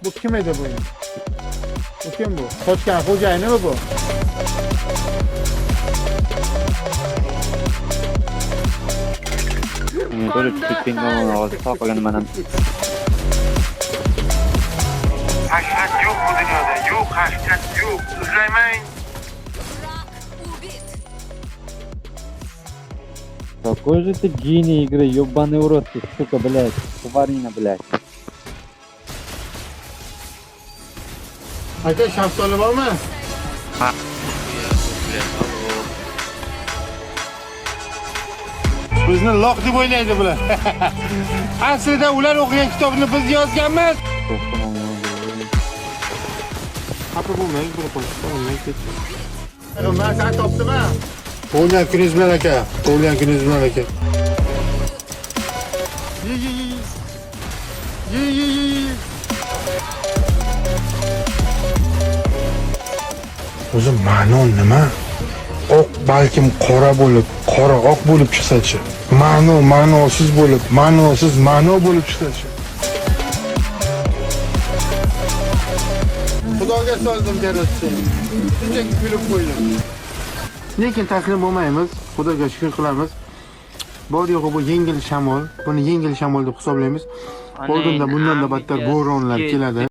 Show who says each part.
Speaker 1: Bu kim edi bu? Bu kim bu? Sochkan xo'jayini mi bu?
Speaker 2: Böyle tuttuğundan ovozi saqlagan mana.
Speaker 3: Haqiqat yo'q bu dunyoda. Yo'q, haqiqat yo'q. Izlamang.
Speaker 2: Какой же ты гений игры, ёбаный урод ты, сука, блядь, тварина, блядь.
Speaker 1: Aka shaftoli bormi? Bizni loq deb o'ylaydi bular. Aslida ular o'qigan kitobni biz yozganmiz. Xafa bo'lmang, bir qo'shib ketdim. Men sen topdimmi? Tug'ilgan kuningiz bilan aka. Tug'ilgan kuningiz bilan aka. Ye. O'zi ma'no nima? Oq balkim qora bo'lib, qora oq bo'lib chiqsa-chi. Ma'nosiz bo'lib, ma'nosiz ma'no bo'lib chiqsa-chi. Xudoga soldim garatsin. Shunchaki kulib qo'ydim. Lekin taslim bo'lmaymiz. Xudoga shukr qilamiz. Bor yo'g'i bu yengil shamol. Buni yengil shamol deb hisoblaymiz. Oldinda bundan da battar bo'ronlar keladi.